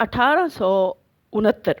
1869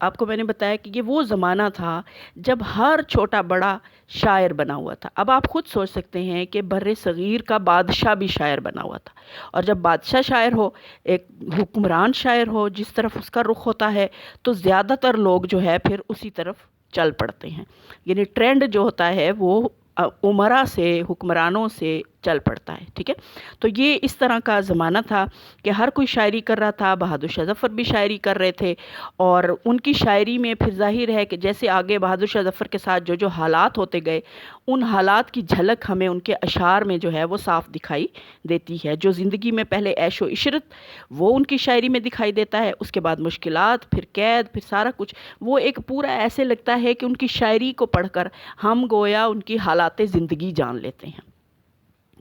آپ کو میں نے بتایا کہ یہ وہ زمانہ تھا جب ہر چھوٹا بڑا شاعر بنا ہوا تھا۔ اب آپ خود سوچ سکتے ہیں کہ بر صغیر کا بادشاہ بھی شاعر بنا ہوا تھا، اور جب بادشاہ شاعر ہو، ایک حکمران شاعر ہو، جس طرف اس کا رخ ہوتا ہے تو زیادہ تر لوگ جو ہے پھر اسی طرف چل پڑتے ہیں، یعنی ٹرینڈ جو ہوتا ہے وہ امراء سے، حکمرانوں سے چل پڑتا ہے، ٹھیک ہے۔ تو یہ اس طرح کا زمانہ تھا کہ ہر کوئی شاعری کر رہا تھا، بہادر شاہ ظفر بھی شاعری کر رہے تھے، اور ان کی شاعری میں پھر ظاہر ہے کہ جیسے آگے بہادر شاہ ظفر کے ساتھ جو حالات ہوتے گئے، ان حالات کی جھلک ہمیں ان کے اشعار میں جو ہے وہ صاف دکھائی دیتی ہے۔ جو زندگی میں پہلے عیش و عشرت، وہ ان کی شاعری میں دکھائی دیتا ہے، اس کے بعد مشکلات، پھر قید، پھر سارا کچھ، وہ ایک پورا ایسے لگتا ہے کہ ان کی شاعری کو پڑھ کر ہم گویا ان کی حالات زندگی جان لیتے ہیں،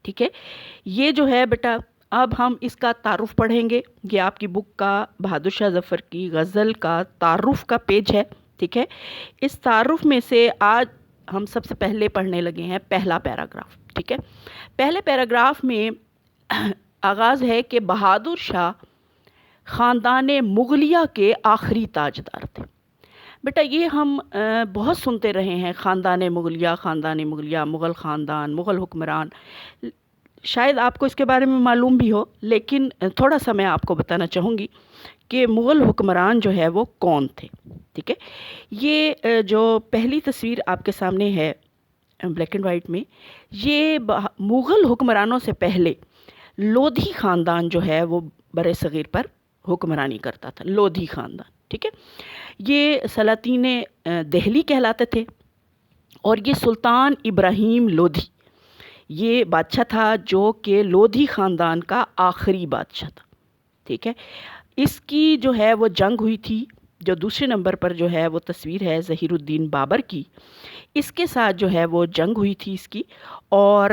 ٹھیک ہے۔ یہ جو ہے بیٹا، اب ہم اس کا تعارف پڑھیں گے۔ یہ آپ کی بک کا بہادر شاہ ظفر کی غزل کا تعارف کا پیج ہے، ٹھیک ہے۔ اس تعارف میں سے آج ہم سب سے پہلے پڑھنے لگے ہیں پہلا پیراگراف، ٹھیک ہے۔ پہلے پیراگراف میں آغاز ہے کہ بہادر شاہ خاندان مغلیہ کے آخری تاجدار تھے۔ بیٹا یہ ہم بہت سنتے رہے ہیں، خاندان مغلیہ، مغل خاندان، مغل حکمران، شاید آپ کو اس کے بارے میں معلوم بھی ہو، لیکن تھوڑا سا میں آپ کو بتانا چاہوں گی کہ مغل حکمران جو ہے وہ کون تھے، ٹھیک ہے۔ یہ جو پہلی تصویر آپ کے سامنے ہے بلیک اینڈ وائٹ میں، یہ مغل حکمرانوں سے پہلے لودھی خاندان جو ہے وہ بر صغیر پر حکمرانی کرتا تھا، لودھی خاندان، ٹھیک ہے۔ یہ سلاطین دہلی کہلاتے تھے، اور یہ سلطان ابراہیم لودھی یہ بادشاہ تھا جو کہ لودھی خاندان کا آخری بادشاہ تھا، ٹھیک ہے۔ اس کی جو ہے وہ جنگ ہوئی تھی، جو دوسرے نمبر پر جو ہے وہ تصویر ہے ظہیر الدین بابر کی، اس کے ساتھ جو ہے وہ جنگ ہوئی تھی اس کی، اور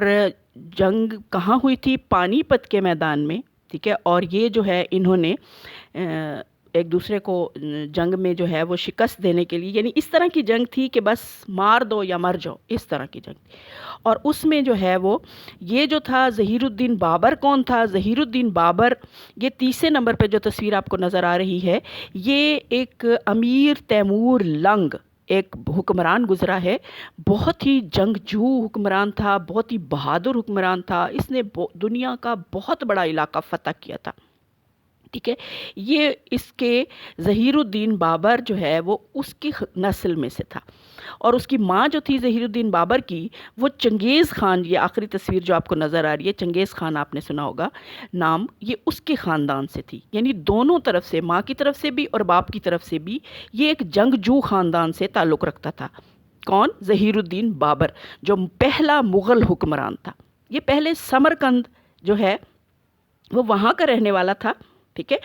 جنگ کہاں ہوئی تھی؟ پانی پت کے میدان میں، ٹھیک ہے۔ اور یہ جو ہے انہوں نے ایک دوسرے کو جنگ میں جو ہے وہ شکست دینے کے لیے، یعنی اس طرح کی جنگ تھی کہ بس مار دو یا مر جاؤ، اس طرح کی جنگ تھی۔ اور اس میں جو ہے وہ یہ جو تھا ظہیر الدین بابر، کون تھا ظہیر الدین بابر؟ یہ تیسرے نمبر پہ جو تصویر آپ کو نظر آ رہی ہے، یہ ایک امیر تیمور لنگ ایک حکمران گزرا ہے، بہت ہی جنگجو حکمران تھا، بہت ہی بہادر حکمران تھا، اس نے دنیا کا بہت بڑا علاقہ فتح کیا تھا، ٹھیک ہے۔ یہ اس کے ظہیر الدین بابر جو ہے وہ اس کی نسل میں سے تھا، اور اس کی ماں جو تھی ظہیر الدین بابر کی، وہ چنگیز خان، یہ آخری تصویر جو آپ کو نظر آ رہی ہے، چنگیز خان آپ نے سنا ہوگا نام، یہ اس کے خاندان سے تھی، یعنی دونوں طرف سے، ماں کی طرف سے بھی اور باپ کی طرف سے بھی، یہ ایک جنگجو خاندان سے تعلق رکھتا تھا۔ کون؟ ظہیر الدین بابر، جو پہلا مغل حکمران تھا۔ یہ پہلے سمرقند جو ہے وہ وہاں کا رہنے والا تھا، ٹھیک ہے۔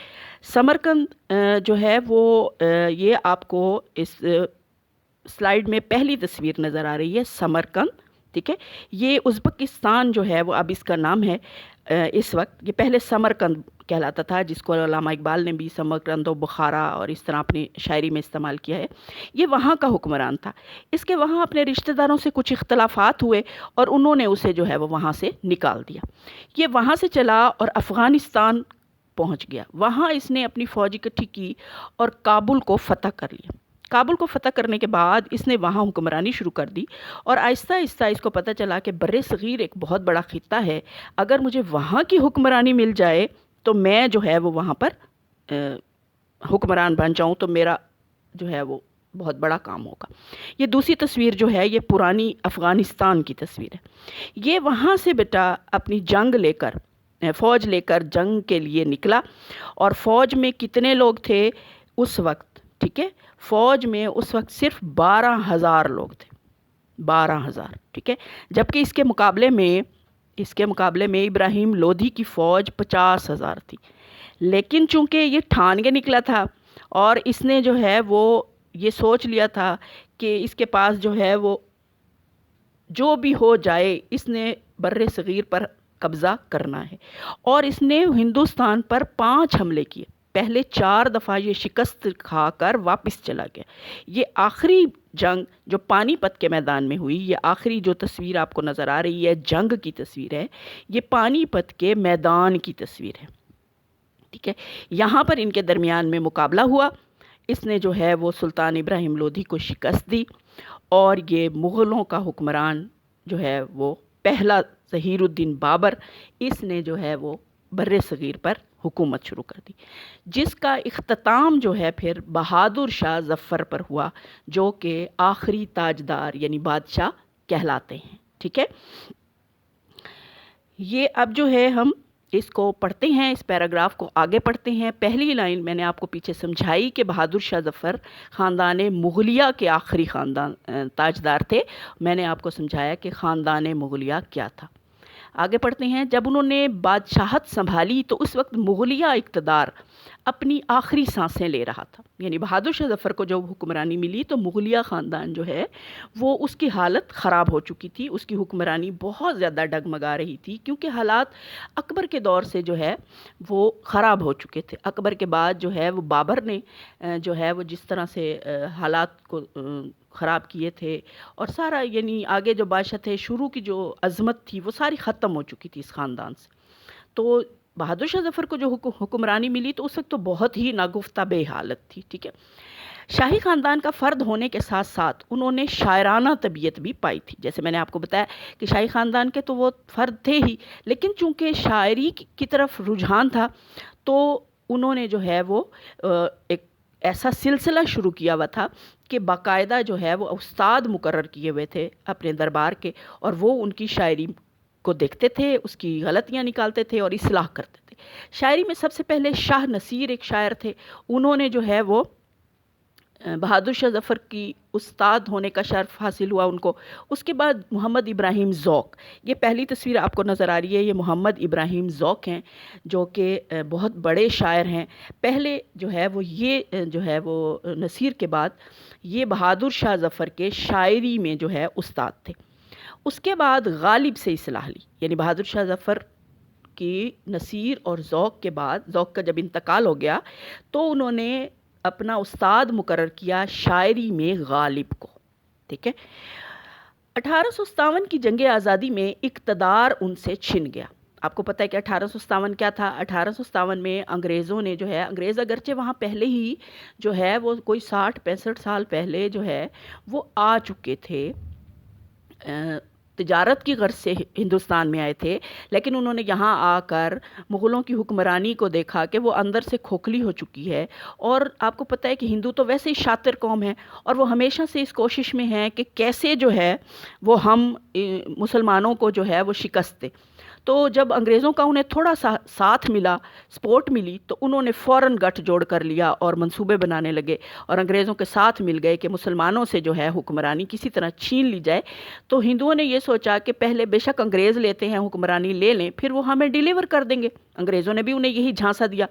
سمرقند جو ہے وہ یہ آپ کو اس سلائیڈ میں پہلی تصویر نظر آ رہی ہے، سمرقند، ٹھیک ہے۔ یہ ازبکستان جو ہے وہ اب اس کا نام ہے اس وقت، یہ پہلے سمرقند کہلاتا تھا، جس کو علامہ اقبال نے بھی سمرقند و بخارا اور اس طرح اپنی شاعری میں استعمال کیا ہے۔ یہ وہاں کا حکمران تھا، اس کے وہاں اپنے رشتہ داروں سے کچھ اختلافات ہوئے، اور انہوں نے اسے جو ہے وہ وہاں سے نکال دیا۔ یہ وہاں سے چلا اور افغانستان پہنچ گیا، وہاں اس نے اپنی فوج اکٹھی کی اور کابل کو فتح کر لیا۔ کابل کو فتح کرنے کے بعد اس نے وہاں حکمرانی شروع کر دی، اور آہستہ آہستہ اس کو پتہ چلا کہ بر صغیر ایک بہت بڑا خطہ ہے، اگر مجھے وہاں کی حکمرانی مل جائے تو میں جو ہے وہ وہاں پر حکمران بن جاؤں تو میرا جو ہے وہ بہت بڑا کام ہوگا۔ یہ دوسری تصویر جو ہے یہ پرانی افغانستان کی تصویر ہے۔ یہ وہاں سے بیٹا اپنی جنگ لے کر، فوج لے کر جنگ کے لیے نکلا، اور فوج میں کتنے لوگ تھے اس وقت؟ ٹھیک ہے، فوج میں اس وقت صرف 12,000 لوگ تھے، 12,000، ٹھیک ہے۔ جبکہ اس کے مقابلے میں ابراہیم لودھی کی فوج 50,000 تھی، لیکن چونکہ یہ ٹھان کے نکلا تھا، اور اس نے جو ہے وہ یہ سوچ لیا تھا کہ اس کے پاس جو ہے وہ جو بھی ہو جائے اس نے بر صغیر پر قبضہ کرنا ہے، اور اس نے ہندوستان پر 5 حملے کیے، پہلے 4 دفعہ یہ شکست کھا کر واپس چلا گیا۔ یہ آخری جنگ جو پانی پت کے میدان میں ہوئی، یہ آخری جو تصویر آپ کو نظر آ رہی ہے جنگ کی تصویر ہے، یہ پانی پت کے میدان کی تصویر ہے، ٹھیک ہے۔ یہاں پر ان کے درمیان میں مقابلہ ہوا، اس نے جو ہے وہ سلطان ابراہیم لودھی کو شکست دی، اور یہ مغلوں کا حکمران جو ہے وہ پہلا ظہیر الدین بابر، اس نے جو ہے وہ بر صغیر پر حکومت شروع کر دی، جس کا اختتام جو ہے پھر بہادر شاہ ظفر پر ہوا، جو کہ آخری تاجدار یعنی بادشاہ کہلاتے ہیں۔ ٹھیک ہے، یہ اب جو ہے ہم اس کو پڑھتے ہیں، اس پیراگراف کو آگے پڑھتے ہیں۔ پہلی لائن میں نے آپ کو پیچھے سمجھائی کہ بہادر شاہ ظفر خاندان مغلیہ کے آخری خاندان تاجدار تھے۔ میں نے آپ کو سمجھایا کہ خاندان مغلیہ کیا تھا۔ آگے پڑھتے ہیں۔ جب انہوں نے بادشاہت سنبھالی تو اس وقت مغلیہ اقتدار اپنی آخری سانسیں لے رہا تھا، یعنی بہادر شاہ ظفر کو جب حکمرانی ملی تو مغلیہ خاندان جو ہے وہ اس کی حالت خراب ہو چکی تھی، اس کی حکمرانی بہت زیادہ ڈگمگا رہی تھی، کیونکہ حالات اکبر کے دور سے جو ہے وہ خراب ہو چکے تھے۔ اکبر کے بعد جو ہے وہ بابر نے جو ہے وہ جس طرح سے حالات کو خراب کیے تھے، اور سارا یعنی آگے جو بادشاہ تھے شروع کی جو عظمت تھی وہ ساری ختم ہو چکی تھی اس خاندان سے۔ تو بہادر شاہ ظفر کو جو حکمرانی ملی تو اس وقت تو بہت ہی ناگفتہ بے حالت تھی۔ ٹھیک ہے، شاہی خاندان کا فرد ہونے کے ساتھ ساتھ انہوں نے شاعرانہ طبیعت بھی پائی تھی، جیسے میں نے آپ کو بتایا کہ شاہی خاندان کے تو وہ فرد تھے ہی، لیکن چونکہ شاعری کی طرف رجحان تھا تو انہوں نے جو ہے وہ ایک ایسا سلسلہ شروع کیا ہوا تھا کہ باقاعدہ جو ہے وہ استاد مقرر کیے ہوئے تھے اپنے دربار کے، اور وہ ان کی شاعری کو دیکھتے تھے، اس کی غلطیاں نکالتے تھے اور اصلاح کرتے تھے۔ شاعری میں سب سے پہلے شاہ نصیر ایک شاعر تھے، انہوں نے جو ہے وہ بہادر شاہ ظفر کی استاد ہونے کا شرف حاصل ہوا ان کو۔ اس کے بعد محمد ابراہیم ذوق، یہ پہلی تصویر آپ کو نظر آ رہی ہے، یہ محمد ابراہیم ذوق ہیں جو کہ بہت بڑے شاعر ہیں۔ پہلے جو ہے وہ یہ جو ہے وہ نصیر کے بعد یہ بہادر شاہ ظفر کے شاعری میں جو ہے استاد تھے۔ اس کے بعد غالب سے اصلاح لی، یعنی بہادر شاہ ظفر کی نصیر اور ذوق کے بعد، ذوق کا جب انتقال ہو گیا تو انہوں نے اپنا استاد مقرر کیا شاعری میں غالب کو۔ ٹھیک ہے، 1857 کی جنگ آزادی میں اقتدار ان سے چھن گیا۔ آپ کو پتہ ہے کہ 1857 کیا تھا؟ 1857 میں انگریزوں نے جو ہے، انگریز اگرچہ وہاں پہلے ہی جو ہے وہ کوئی 60-65 سال پہلے جو ہے وہ آ چکے تھے، تجارت کی غرض سے ہندوستان میں آئے تھے، لیکن انہوں نے یہاں آ کر مغلوں کی حکمرانی کو دیکھا کہ وہ اندر سے کھوکھلی ہو چکی ہے، اور آپ کو پتہ ہے کہ ہندو تو ویسے ہی شاطر قوم ہے، اور وہ ہمیشہ سے اس کوشش میں ہیں کہ کیسے جو ہے وہ ہم مسلمانوں کو جو ہے وہ شکست دے۔ تو جب انگریزوں کا انہیں تھوڑا سا ساتھ ملا، سپورٹ ملی، تو انہوں نے فوراً گٹھ جوڑ کر لیا اور منصوبے بنانے لگے، اور انگریزوں کے ساتھ مل گئے کہ مسلمانوں سے جو ہے حکمرانی کسی طرح چھین لی جائے۔ تو ہندوؤں نے یہ سوچا کہ پہلے بے شک انگریز لیتے ہیں، حکمرانی لے لیں، پھر وہ ہمیں ڈیلیور کر دیں گے۔ انگریزوں نے بھی انہیں یہی جھانسا دیا۔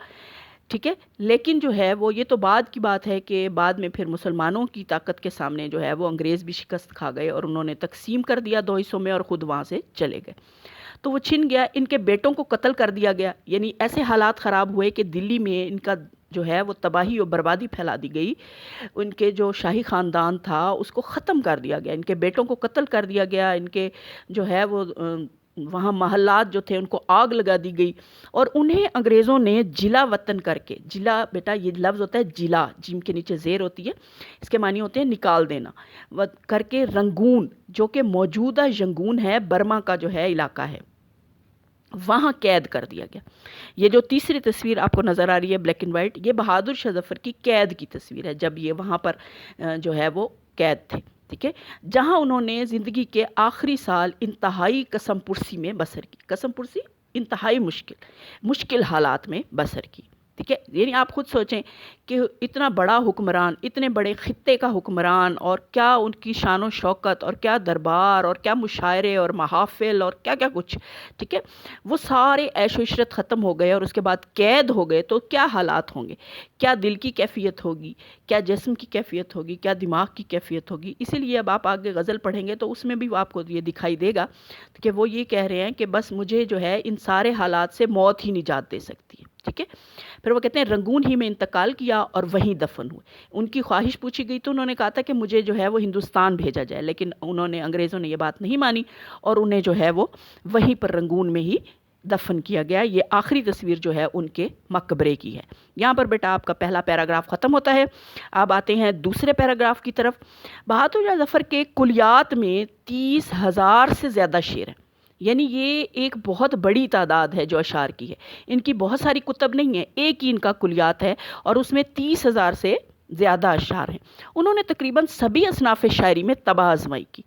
ٹھیک ہے، لیکن جو ہے وہ یہ تو بعد کی بات ہے کہ بعد میں پھر مسلمانوں کی طاقت کے سامنے جو ہے وہ انگریز بھی شکست کھا گئے، اور انہوں نے تقسیم کر دیا 2 حصوں میں، اور خود وہاں سے چلے گئے۔ تو وہ چھن گیا، ان کے بیٹوں کو قتل کر دیا گیا، یعنی ایسے حالات خراب ہوئے کہ دلی میں ان کا جو ہے وہ تباہی اور بربادی پھیلا دی گئی، ان کے جو شاہی خاندان تھا اس کو ختم کر دیا گیا، ان کے بیٹوں کو قتل کر دیا گیا، ان کے جو ہے وہ وہاں محلات جو تھے ان کو آگ لگا دی گئی، اور انہیں انگریزوں نے جلا وطن کر کے، جلا بیٹا یہ لفظ ہوتا ہے جلا، جیم کے نیچے زیر ہوتی ہے، اس کے معنی ہوتے ہیں نکال دینا، کر کے رنگون، جو کہ موجودہ ینگون ہے، برما کا جو ہے علاقہ ہے، وہاں قید کر دیا گیا۔ یہ جو تیسری تصویر آپ کو نظر آ رہی ہے بلیک اینڈ وائٹ، یہ بہادر شاہ ظفر کی قید کی تصویر ہے، جب یہ وہاں پر جو ہے وہ قید تھے۔ ٹھیک ہے، جہاں انہوں نے زندگی کے آخری سال انتہائی قسم پرسی میں بسر کی، قسم پرسی انتہائی مشکل حالات میں بسر کی۔ ٹھیک ہے، یعنی آپ خود سوچیں کہ اتنا بڑا حکمران، اتنے بڑے خطے کا حکمران، اور کیا ان کی شان و شوکت، اور کیا دربار، اور کیا مشاعرے اور محافل، اور کیا کیا کچھ، ٹھیک ہے، وہ سارے عیش و عشرت ختم ہو گئے، اور اس کے بعد قید ہو گئے، تو کیا حالات ہوں گے، کیا دل کی کیفیت ہوگی، کیا جسم کی کیفیت ہوگی، کیا دماغ کی کیفیت ہوگی۔ اسی لیے اب آپ آگے غزل پڑھیں گے تو اس میں بھی آپ کو یہ دکھائی دے گا کہ وہ یہ کہہ رہے ہیں کہ بس مجھے جو ہے ان سارے حالات سے موت ہی نجات دے سکتی ہے۔ ٹھیک ہے، پھر وہ کہتے ہیں رنگون ہی میں انتقال کیا اور وہیں دفن ہوئے۔ ان کی خواہش پوچھی گئی تو انہوں نے کہا تھا کہ مجھے جو ہے وہ ہندوستان بھیجا جائے، لیکن انگریزوں نے یہ بات نہیں مانی، اور انہیں جو ہے وہ وہیں پر رنگون میں ہی دفن کیا گیا۔ یہ آخری تصویر جو ہے ان کے مقبرے کی ہے۔ یہاں پر بیٹا آپ کا پہلا پیراگراف ختم ہوتا ہے۔ اب آتے ہیں دوسرے پیراگراف کی طرف۔ بہادر شاہ ظفر کے کلیات میں 30,000 سے زیادہ شعر ہیں، یعنی یہ ایک بہت بڑی تعداد ہے جو اشعار کی ہے۔ ان کی بہت ساری کتب نہیں ہیں، ایک ہی ان کا کلیات ہے اور اس میں 30,000 سے زیادہ اشعار ہیں۔ انہوں نے تقریباً سبھی اصناف شاعری میں طبع آزمائی کی۔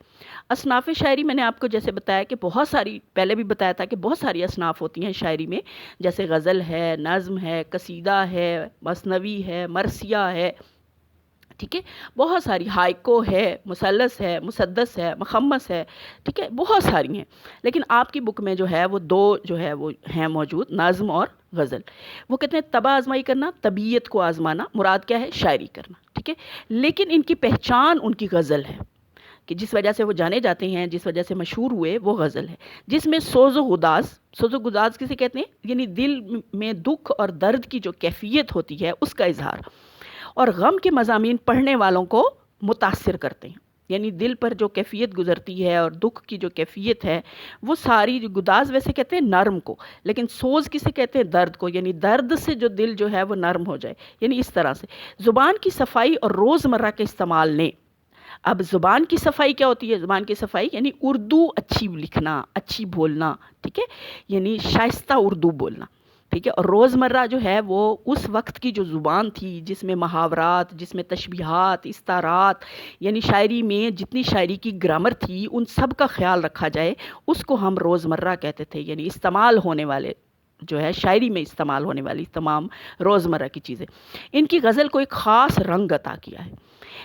اصناف شاعری میں نے آپ کو جیسے بتایا کہ بہت ساری، پہلے بھی بتایا تھا کہ بہت ساری اصناف ہوتی ہیں شاعری میں، جیسے غزل ہے، نظم ہے، قصیدہ ہے، مثنوی ہے، مرثیہ ہے، ٹھیک ہے، بہت ساری، ہائکو ہے، مثلث ہے، مسدس ہے، مخمس ہے، ٹھیک ہے، بہت ساری ہیں۔ لیکن آپ کی بک میں جو ہے وہ دو جو ہے وہ ہیں موجود، نظم اور غزل۔ وہ کہتے ہیں طبع آزمائی کرنا، طبیعت کو آزمانا، مراد کیا ہے؟ شاعری کرنا، ٹھیک ہے۔ لیکن ان کی پہچان ان کی غزل ہے، کہ جس وجہ سے وہ جانے جاتے ہیں، جس وجہ سے مشہور ہوئے، وہ غزل ہے، جس میں سوز و گداز کسے کہتے ہیں؟ یعنی دل میں دکھ اور درد کی جو کیفیت ہوتی ہے اس کا اظہار، اور غم کے مضامین پڑھنے والوں کو متاثر کرتے ہیں۔ یعنی دل پر جو کیفیت گزرتی ہے اور دکھ کی جو کیفیت ہے، وہ ساری، جو گداز ویسے کہتے ہیں نرم کو، لیکن سوز کسے کہتے ہیں؟ درد کو، یعنی درد سے جو دل جو ہے وہ نرم ہو جائے، یعنی اس طرح سے زبان کی صفائی اور روزمرہ کے استعمال نے۔ اب زبان کی صفائی کیا ہوتی ہے؟ زبان کی صفائی یعنی اردو اچھی لکھنا، اچھی بولنا، ٹھیک ہے، یعنی شائستہ اردو بولنا، ٹھیک ہے۔ اور روزمرہ جو ہے وہ اس وقت کی جو زبان تھی، جس میں محاورات، جس میں تشبیہات، استعارات، یعنی شاعری میں جتنی شاعری کی گرامر تھی ان سب کا خیال رکھا جائے، اس کو ہم روزمرہ کہتے تھے، یعنی استعمال ہونے والے جو ہے شاعری میں استعمال ہونے والی تمام روزمرہ کی چیزیں۔ ان کی غزل کو ایک خاص رنگ عطا کیا ہے،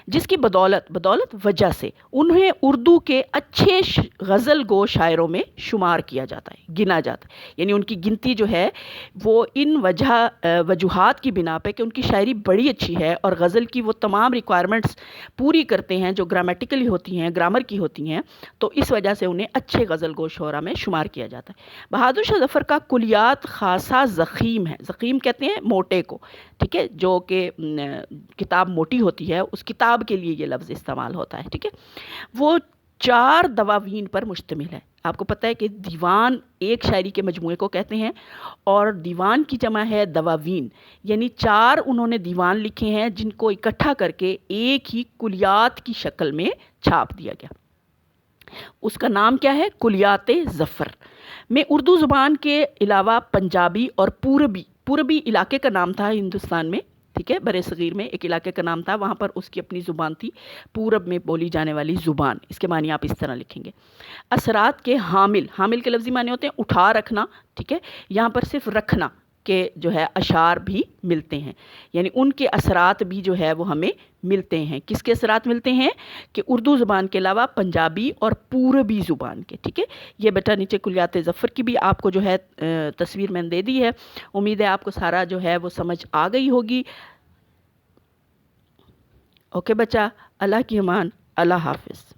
جس کی بدولت وجہ سے انہیں اردو کے اچھے غزل گو شاعروں میں شمار کیا جاتا ہے، گنا جاتا ہے۔ یعنی ان کی گنتی جو ہے وہ ان وجوہات کی بنا پہ کہ ان کی شاعری بڑی اچھی ہے اور غزل کی وہ تمام ریکوائرمنٹس پوری کرتے ہیں جو گرامیٹیکلی ہوتی ہیں، گرامر کی ہوتی ہیں، تو اس وجہ سے انہیں اچھے غزل گو شعراء میں شمار کیا جاتا ہے۔ بہادر شاہ ظفر کا کلیات خاصا ضخیم ہے، ضخیم کہتے ہیں موٹے کو، ٹھیک ہے، جو کہ کتاب موٹی ہوتی ہے اس کتاب کے لیے یہ لفظ استعمال ہوتا ہے، ٹھیک ہے۔ وہ 4 دواوین پر مشتمل ہے۔ آپ کو پتہ ہے کہ دیوان ایک شاعری کے مجموعے کو کہتے ہیں، اور دیوان کی جمع ہے دواوین، یعنی 4 انہوں نے دیوان لکھے ہیں جن کو اکٹھا کر کے ایک ہی کلیات کی شکل میں چھاپ دیا گیا۔ اس کا نام کیا ہے؟ کلیات ظفر میں اردو زبان کے علاوہ پنجابی اور پوربی علاقے کا نام تھا ہندوستان میں، ٹھیک ہے، برِ صغیر میں ایک علاقے کا نام تھا، وہاں پر اس کی اپنی زبان تھی، پورب میں بولی جانے والی زبان۔ اس کے معنی آپ اس طرح لکھیں گے، اثرات کے حامل کے لفظی معنی ہوتے ہیں اٹھا رکھنا، ٹھیک ہے، یہاں پر صرف رکھنا کے جو ہے اشعار بھی ملتے ہیں، یعنی ان کے اثرات بھی جو ہے وہ ہمیں ملتے ہیں۔ کس کے اثرات ملتے ہیں؟ کہ اردو زبان کے علاوہ پنجابی اور پوربی زبان کے، ٹھیک ہے۔ یہ بیٹا نیچے کلیات ظفر کی بھی آپ کو جو ہے تصویر میں نے دے دی ہے، امید ہے آپ کو سارا جو ہے وہ سمجھ آ گئی ہوگی۔ اوکے بچہ، اللہ کی امان، اللہ حافظ۔